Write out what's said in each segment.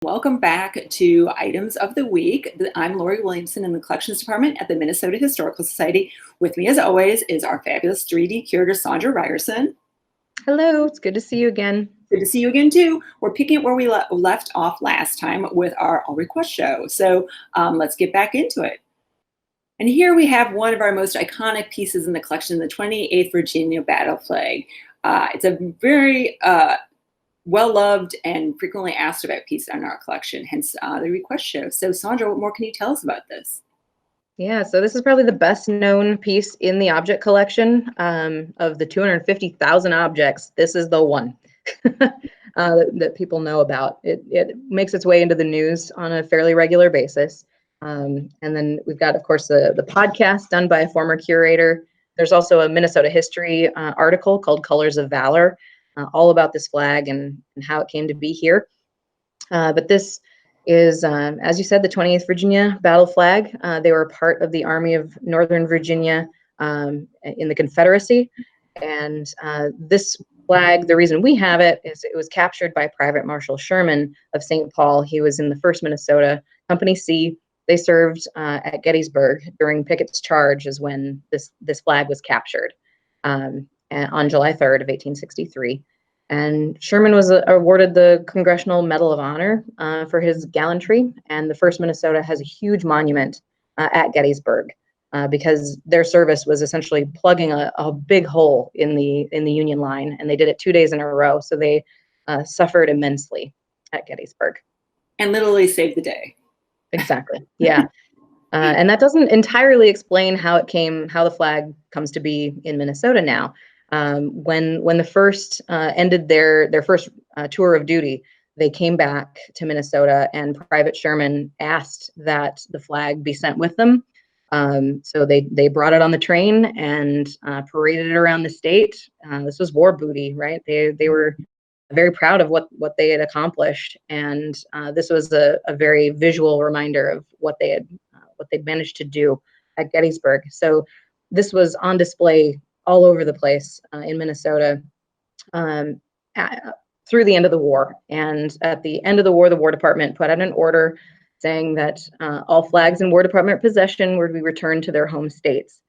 Welcome back to Items of the Week. I'm Lori Williamson in the Collections Department at the Minnesota Historical Society. With me, as always, is our fabulous 3D curator, Sandra Ryerson. Hello, it's good to see you again. Good to see you again, too. We're picking up where we left off last time with our All Request show. So let's get back into it. And here we have one of our most iconic pieces in the collection, the 28th Virginia Battle Flag. It's a very well-loved and frequently asked about piece in our collection, hence the request show. So Sandra, what more can you tell us about this? Yeah, so this is probably the best known piece in the object collection. Of the 250,000 objects, this is the one that people know about. It makes its way into the news on a fairly regular basis. And then we've got, of course, the podcast done by a former curator. There's also a Minnesota history article called Colors of Valor, all about this flag and how it came to be here. But this is, as you said, the 28th Virginia battle flag. They were part of the Army of Northern Virginia in the Confederacy. And this flag, the reason we have it is it was captured by Private Marshal Sherman of St. Paul. He was in the 1st Minnesota, Company C. They served at Gettysburg during Pickett's charge is when this flag was captured on July 3rd of 1863. And Sherman was awarded the Congressional Medal of Honor for his gallantry. And the 1st Minnesota has a huge monument at Gettysburg because their service was essentially plugging a big hole in the Union line. And they did it 2 days in a row. So they suffered immensely at Gettysburg. And literally saved the day. Exactly. Yeah. And that doesn't entirely explain how the flag comes to be in Minnesota now. When the first ended their first tour of duty, they came back to Minnesota, and Private Sherman asked that the flag be sent with them. So they brought it on the train and paraded it around the state. This was war booty, right? They were very proud of what they had accomplished, and this was a very visual reminder of what they'd managed to do at Gettysburg. So this was on display all over the place in Minnesota through the end of the war. And at the end of the War Department put out an order saying that all flags in War Department possession were to be returned to their home states.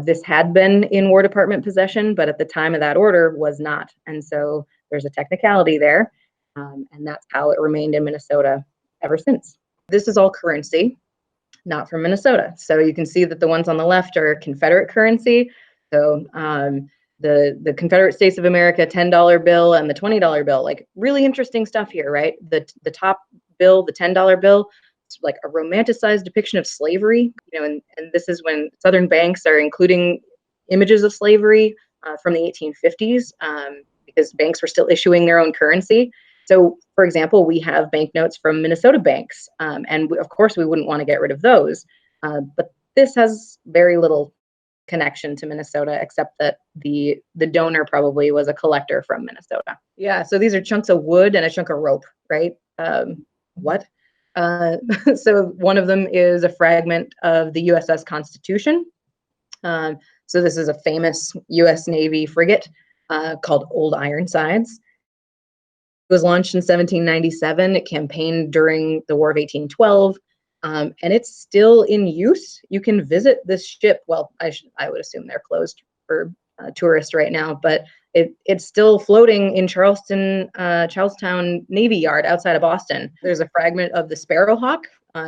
This had been in War Department possession, but at the time of that order was not. And so there's a technicality there, and that's how it remained in Minnesota ever since. This is all currency, not from Minnesota. So you can see that the ones on the left are Confederate currency. So the Confederate States of America $10 bill and the $20 bill, like really interesting stuff here, right? The top bill, the $10 bill, it's like a romanticized depiction of slavery, and this is when Southern banks are including images of slavery from the 1850s because banks were still issuing their own currency. So, for example, we have banknotes from Minnesota banks, and of course we wouldn't want to get rid of those. But this has very little connection to Minnesota, except that the donor probably was a collector from Minnesota. Yeah, so these are chunks of wood and a chunk of rope, right? What? So one of them is a fragment of the USS Constitution. So this is a famous U.S. Navy frigate called Old Ironsides. It was launched in 1797. It campaigned during the War of 1812. And it's still in use. You can visit this ship. Well, I would assume they're closed for tourists right now, but it's still floating in Charlestown Navy Yard outside of Boston. There's a fragment of the Sparrowhawk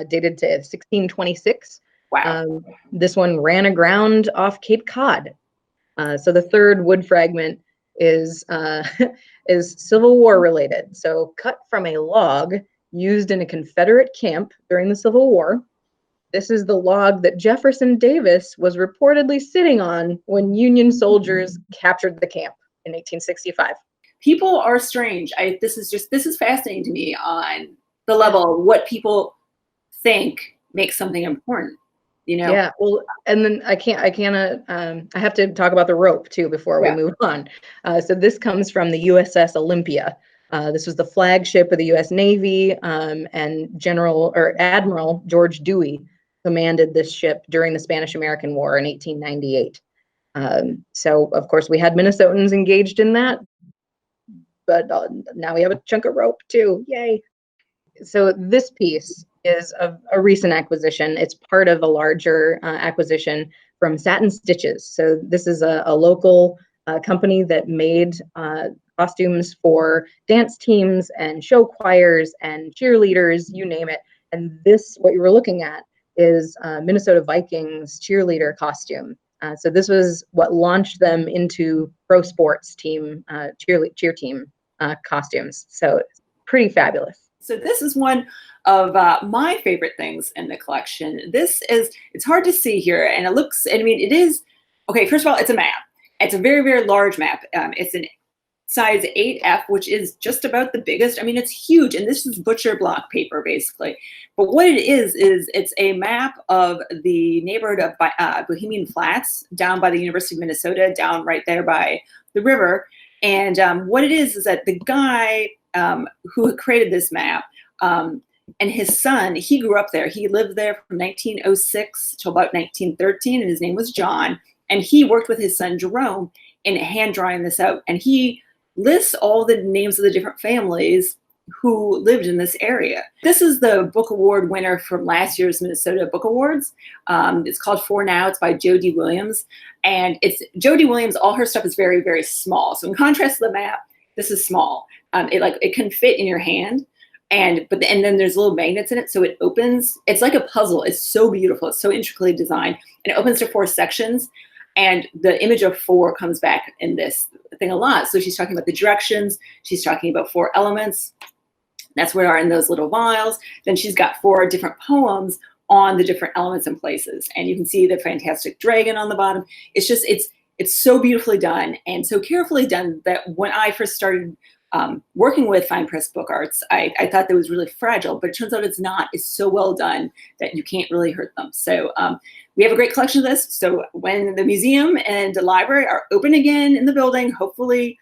dated to 1626. Wow. This one ran aground off Cape Cod. So the third wood fragment is Civil War related. So cut from a log used in a Confederate camp during the Civil War. This is the log that Jefferson Davis was reportedly sitting on when Union soldiers captured the camp in 1865. People are strange. This is fascinating to me on the level of what people think makes something important. Yeah, well, and then I have to talk about the rope too before we move on. So this comes from the USS Olympia. This was the flagship of the U.S. Navy, and Admiral George Dewey commanded this ship during the Spanish-American War in 1898. So, of course, we had Minnesotans engaged in that, but now we have a chunk of rope too. Yay! So this piece is a recent acquisition. It's part of a larger acquisition from Satin Stitches. So this is a local company that made costumes for dance teams and show choirs and cheerleaders, you name it. And this, what you were looking at, is Minnesota Vikings cheerleader costume. So this was what launched them into pro sports team, cheer team costumes. So it's pretty fabulous. So this is one of my favorite things in the collection. It's hard to see here, and it looks, I mean, it is, okay, first of all, it's a map. It's a very, very large map. It's an size 8F, which is just about the biggest. I mean, it's huge, and this is butcher block paper, basically. But what it is it's a map of the neighborhood of Bohemian Flats, down by the University of Minnesota, down right there by the river. And what it is that the guy who created this map and his son, he grew up there. He lived there from 1906 till about 1913, and his name was John. And he worked with his son Jerome in hand drawing this out. And he lists all the names of the different families who lived in this area. This is the book award winner from last year's Minnesota Book Awards. It's called For Now. It's by Jody Williams. And it's Jody Williams, all her stuff is very, very small. So in contrast to the map, this is small. It can fit in your hand. And then there's little magnets in it, so it opens. It's like a puzzle. It's so beautiful. It's so intricately designed. And it opens to 4 sections. And the image of 4 comes back in this thing a lot. So she's talking about the directions. She's talking about 4 elements. That's what are in those little vials. Then she's got 4 different poems on the different elements and places. And you can see the fantastic dragon on the bottom. It's just, it's so beautifully done and so carefully done that when I first started working with fine press book arts, I thought that was really fragile, but it turns out it's not. It's so well done that you can't really hurt them. So we have a great collection of this. So when the museum and the library are open again in the building, hopefully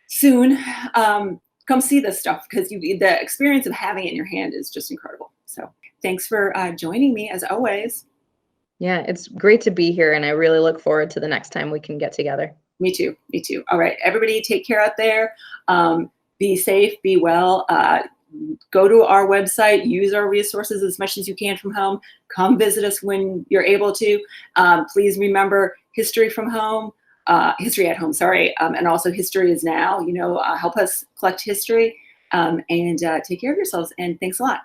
soon, come see this stuff, because the experience of having it in your hand is just incredible. So thanks for joining me as always. Yeah, it's great to be here, and I really look forward to the next time we can get together. Me too. Me too. All right, everybody, take care out there. Be safe, be well. Go to our website, use our resources as much as you can from home. Come visit us when you're able to. Please remember history from home, history at home, sorry. And also history is now, help us collect history and take care of yourselves. And thanks a lot.